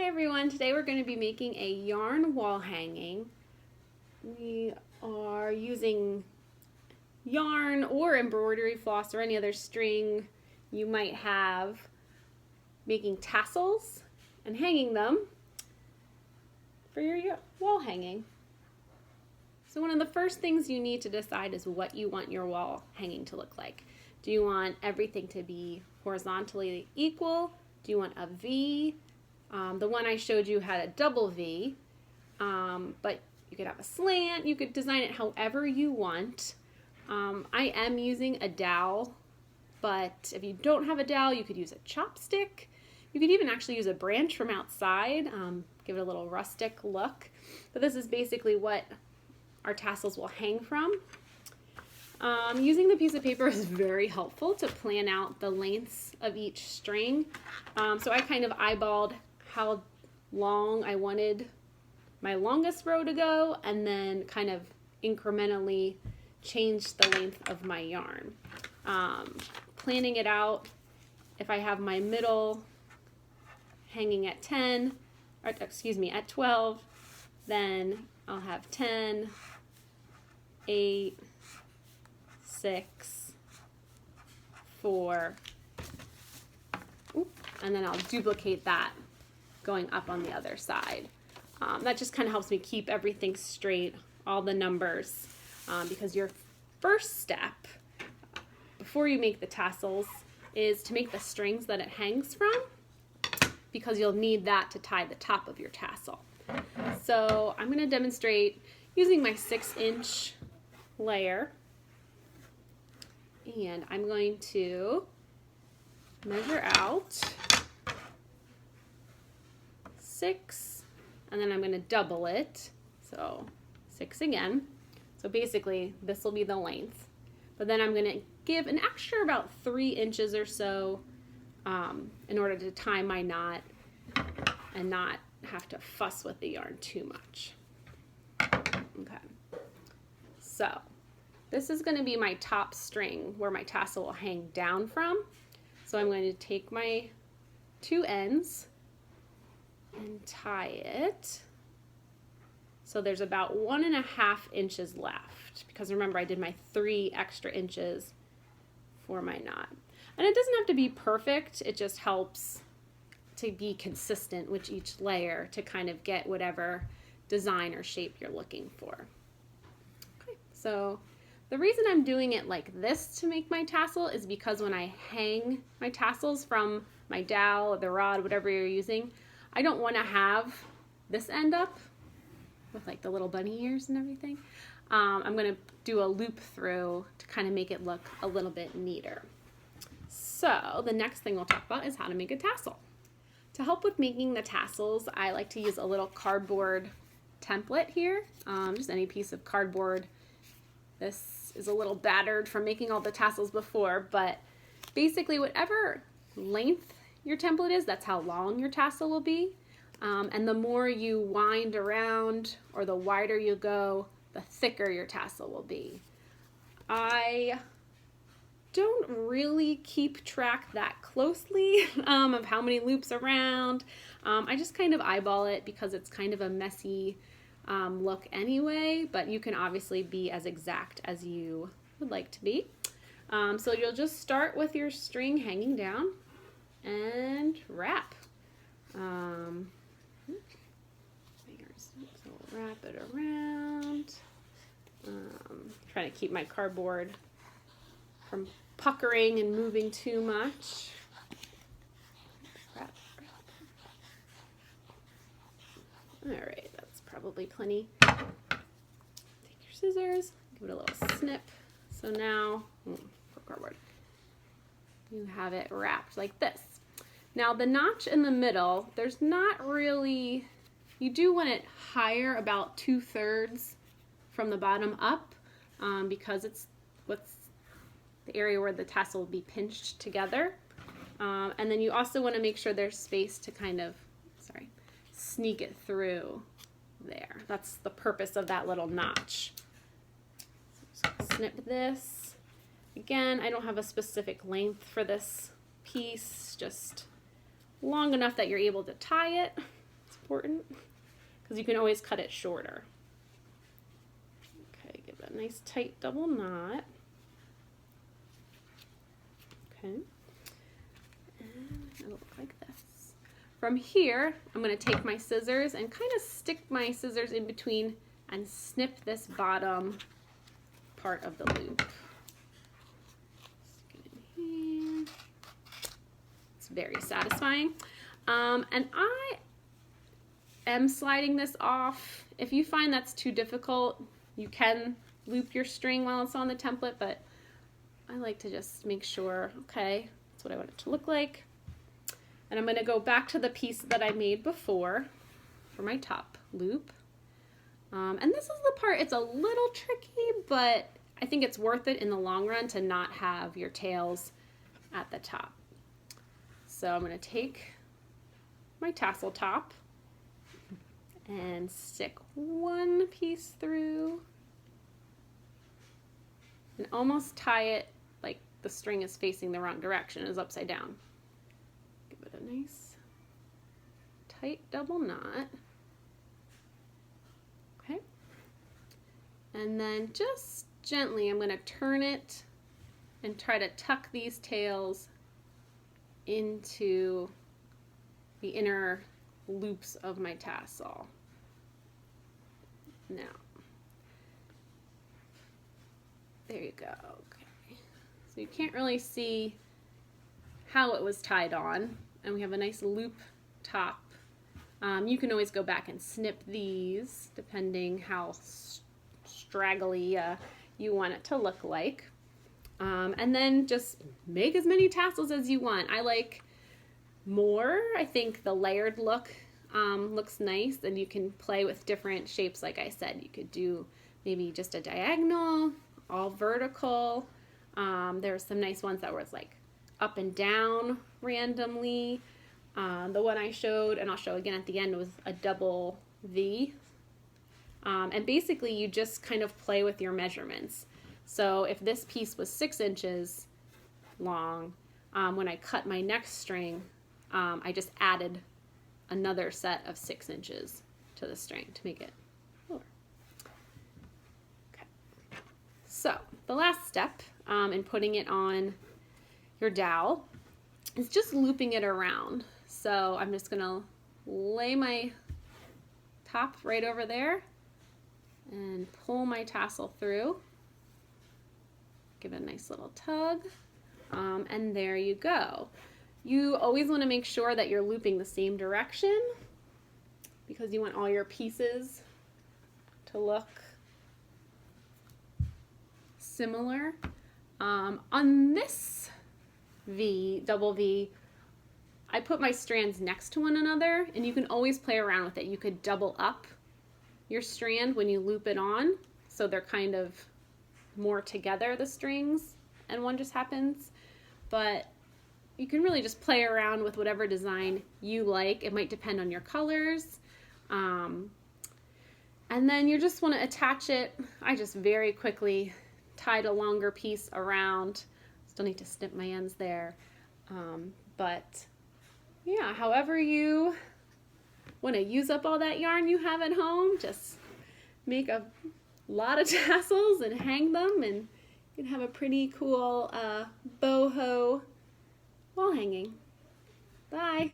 everyone, today we're going to be making a yarn wall hanging. We are using yarn or embroidery floss or any other string you might have, making tassels and hanging them for your wall hanging. So one of the first things you need to decide is what you want your wall hanging to look like. Do you want everything to be horizontally equal? Do you want a V? The one I showed you had a double V, but you could have a slant. You could design it however you want. I am using a dowel, but if you don't have a dowel, you could use a chopstick. You could even actually use a branch from outside, give it a little rustic look. But this is basically what our tassels will hang from. Using the piece of paper is very helpful to plan out the lengths of each string. So I kind of eyeballed how long I wanted my longest row to go and then kind of incrementally changed the length of my yarn. Planning it out, if I have my middle hanging at 10, or excuse me, at 12, then I'll have 10, 8, 6, 4, and then I'll duplicate that going up on the other side. That just kind of helps me keep everything straight, all the numbers, because your first step before you make the tassels is to make the strings that it hangs from, because you'll need that to tie the top of your tassel. So I'm going to demonstrate using my 6-inch layer, and I'm going to measure out 6, and then I'm going to double it, so 6 again. So basically this will be the length, but then I'm going to give an extra about 3 inches or so in order to tie my knot and not have to fuss with the yarn too much. Okay, so this is going to be my top string where my tassel will hang down from. So I'm going to take my 2 ends and tie it. So there's about 1.5 inches left, because remember I did my 3 extra inches for my knot. And it doesn't have to be perfect, it just helps to be consistent with each layer to kind of get whatever design or shape you're looking for. Okay, so the reason I'm doing it like this to make my tassel is because when I hang my tassels from my dowel or the rod, whatever you're using, I don't want to have this end up with like the little bunny ears and everything. I'm going to do a loop through to kind of make it look a little bit neater. So the next thing we'll talk about is how to make a tassel. To help with making the tassels, I like to use a little cardboard template here, just any piece of cardboard. This is a little battered from making all the tassels before, but basically whatever length your template is, that's how long your tassel will be. And the more you wind around or the wider you go, the thicker your tassel will be. I don't really keep track that closely of how many loops around. I just kind of eyeball it because it's kind of a messy look anyway, but you can obviously be as exact as you would like to be. So you'll just start with your string hanging down and wrap. So we'll wrap it around. Trying to keep my cardboard from puckering and moving too much. Wrap. All right, that's probably plenty. Take your scissors, give it a little snip. So now, for cardboard, you have it wrapped like this. Now the notch in the middle, there's not really, you do want it higher, about 2/3 from the bottom up, because it's what's the area where the tassel will be pinched together. And then you also want to make sure there's space to kind of, sneak it through there. That's the purpose of that little notch. So snip this. Again, I don't have a specific length for this piece, just long enough that you're able to tie it. important because you can always cut it shorter. Okay, give it a nice tight double knot. Okay, and it'll look like this. From here, I'm going to take my scissors and kind of stick my scissors in between and snip this bottom part of the loop. Just get in here. It's very satisfying. And I am sliding this off. If you find that's too difficult, you can loop your string while it's on the template, but I like to just make sure, okay, that's what I want it to look like. And I'm going to go back to the piece that I made before for my top loop. And this is the part, it's a little tricky, but I think it's worth it in the long run to not have your tails at the top. So I'm going to take my tassel top and stick one piece through and almost tie it like the string is facing the wrong direction, is upside down. Give it a nice tight double knot. Okay. And then just gently I'm going to turn it and try to tuck these tails into the inner loops of my tassel. Now, there you go. Okay. So you can't really see how it was tied on, and we have a nice loop top. You can always go back and snip these depending how straggly you want it to look like. And then just make as many tassels as you want. I like more. I think the layered look looks nice, and you can play with different shapes. Like I said, you could do maybe just a diagonal, all vertical. There's some nice ones that were like up and down randomly. The one I showed, and I'll show again at the end, was a double V. And basically you just kind of play with your measurements. So if this piece was 6 inches long, when I cut my next string, I just added another set of 6 inches to the string to make it lower. Okay. So the last step in putting it on your dowel is just looping it around. So I'm just going to lay my top right over there and pull my tassel through. Give it a nice little tug, and there you go. You always want to make sure that you're looping the same direction because you want all your pieces to look similar. On this double V, I put my strands next to one another, and you can always play around with it. You could double up your strand when you loop it on, so they're kind of more together, the strings, and one just happens. But you can really just play around with whatever design you like. It might depend on your colors. And then you just want to attach it. I just very quickly tied a longer piece around. Still need to snip my ends there. But yeah, however you want to use up all that yarn you have at home, just make a lot of tassels and hang them, and you can have a pretty cool boho wall hanging. Bye!